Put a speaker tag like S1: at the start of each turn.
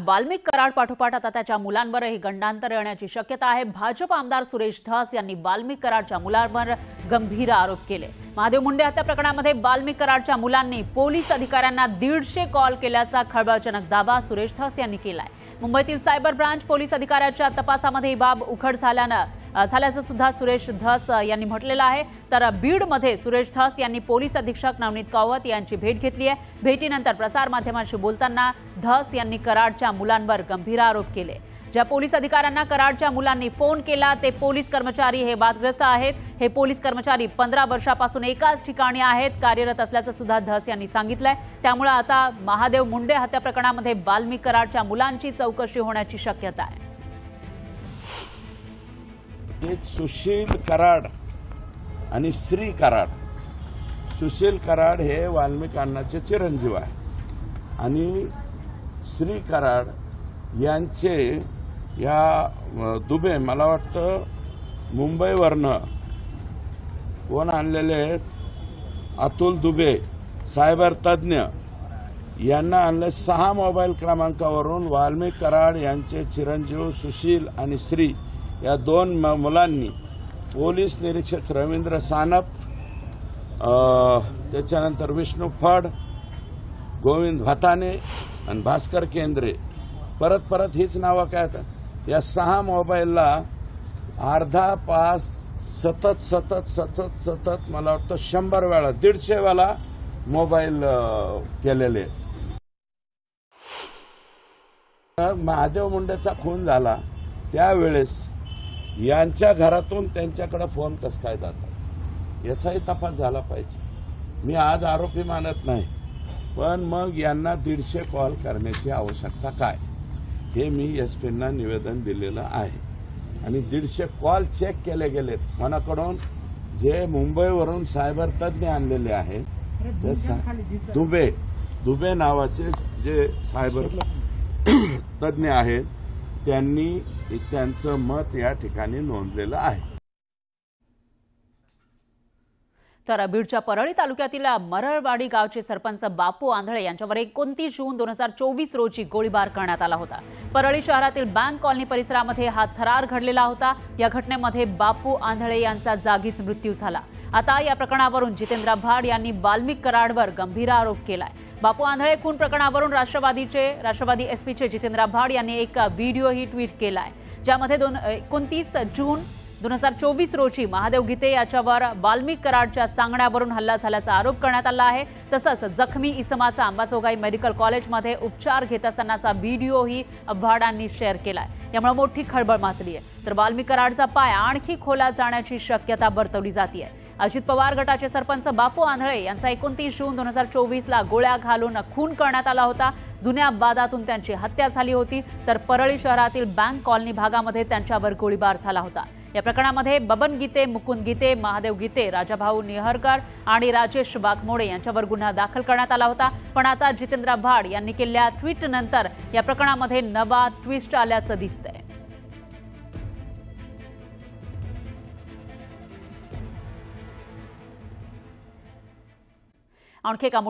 S1: वाल्मिक कराड पाठोपाठ आता त्याच्या मुलांवरही गंडांतर येण्याची शक्यता आहे। भाजप आमदार सुरेश धस यांनी वाल्मिक कराडच्या मुलांवर गंभीर आरोप केले। महादेव मुंडे हत्या प्रकरणामध्ये वाल्मिक कराडच्या मुलांनी पोलीस अधिकाऱ्यांना 150 कॉल केल्याचा खळबळजनक दावा सुरेश धस यांनी केलाय। मुंबईतील सायबर ब्रांच पोलीस अधिकाऱ्याच्या तपासामध्ये ही बाब उघड झाल्याचं सुद्धा सुरेश धस यांनी म्हटलेलं आहे। तर बीडमध्ये सुरेश धस यांनी पोलीस अधीक्षक नवनीत कावत यांची भेट घेतली आहे। भेटीनंतर प्रसार माध्यमांशी बोलताना धस यांनी कराडच्या मुलांवर गंभीर आरोप केले। ज्या पोलीस अधिकाऱ्यांना कराडच्या मुलांनी फोन केला ते पोलीस कर्मचारी हे वादग्रस्त आहेत। हे पोलीस कर्मचारी 15 वर्षापासून एकाच ठिकाणी आहेत, कार्यरत असल्याचं सुद्धा धस यांनी सांगितलंय। त्यामुळे आता महादेव मुंडे हत्या प्रकरणामध्ये वाल्मिक कराडच्या मुलांची चौकशी होण्याची शक्यता आहे।
S2: सुशील कराड आणि श्री कराड, सुशील कराड हे वाल्मिक अण्णाचे चिरंजीव आहे आणि श्री कराड यांचे या दुबे मला वाटतं मुंबईवरनं कोण आणलेले आहेत, अतुल दुबे सायबर तज्ञ यांना आणले। 6 मोबाईल क्रमांकावरून वाल्मिक कराड यांचे चिरंजीव सुशील आणि श्री या 2 मुलांनी पोलीस निरीक्षक रवींद्र सानप, त्याच्यानंतर विष्णू फड, गोविंद भाताने आणि भास्कर केंद्रे, परत हीच नावं काय आहेत, या 6 मोबाईलला अर्धा पास सतत मला वाटतं 100 वेळा 150 वेळा मोबाईल केलेले। महादेव मुंडेचा खून झाला त्यावेळेस यांच्या घरातून त्यांच्याकडे फोन कसं काय जातात याचाही तपास झाला पाहिजे। मी आज आरोपी मानत नाही, पण मग यांना 150 कॉल करण्याची आवश्यकता काय हे मी एसपींना निवेदन दिलेलं आहे आणि 150 कॉल चेक केले गेलेत कोणाकडून, जे मुंबईवरून सायबर तज्ञ आणलेले आहेत, दुबे नावाचे जे सायबर तज्ञ आहेत त्यांनी त्यांचं मत या ठिकाणी नोंदलेलं आहे।
S1: तर बीडच्या परळी तालुक्यातील मरळवाडी गावचे सरपंच बापू आंधळे यांच्यावर 29 जून 2024 रोजी गोळीबार करण्यात आला होता। परळी शहरातील बँक कॉलनी परिसरामध्ये हा थरार घडलेला होता। या घटनेमध्ये बापू आंधळे यांचा जागीच मृत्यू झाला। आता या प्रकरणावरून जितेंद्र भाड यांनी वाल्मिक कराडवर गंभीर आरोप केलाय। बापू आंधळे खून प्रकरणावरून राष्ट्रवादी एसपीचे जितेंद्र भाड यांनी एक व्हिडिओही ट्विट केलाय, ज्यामध्ये 29 जून 2024 रोजी महादेव गीते याच्यावर वाल्मिक कराडच्या सांगण्यावरून हल्ला झाल्याचा आरोप करण्यात आला आहे। तसंच जखमी इसमाचा अंबाजोगाई मेडिकल कॉलेजमध्ये उपचार घेत असतानाचा व्हिडिओही भाडांनी शेअर केलाय। यामुळे मोठी खळबळ माजली आहे। तर वाल्मिक कराडचा पाय आणखी खोलात जाण्याची शक्यता वर्तवली जाते। अजित पवार गटाचे सरपंच बापू आंधळे यांचा 29 जून 2024 ला गोळ्या घालून खून करण्यात आला होता। जुन्या वादातून त्यांची हत्या झाली होती। तर परळी शहरातील बँक कॉलनी भागामध्ये त्यांच्यावर गोळीबार झाला होता। या प्रकरणामध्ये बबन गीते, मुकुंद गीते, महादेव गीते, राजाभाऊ निहरकर आणि राजेश वाघमोडे यांच्यावर गुन्हा दाखल करण्यात आला होता। पण आता जितेंद्र भाड यांनी केलेल्या ट्विट नंतर या प्रकरणामध्ये नवा ट्विस्ट आल्याचं दिसतंय। आणखी एका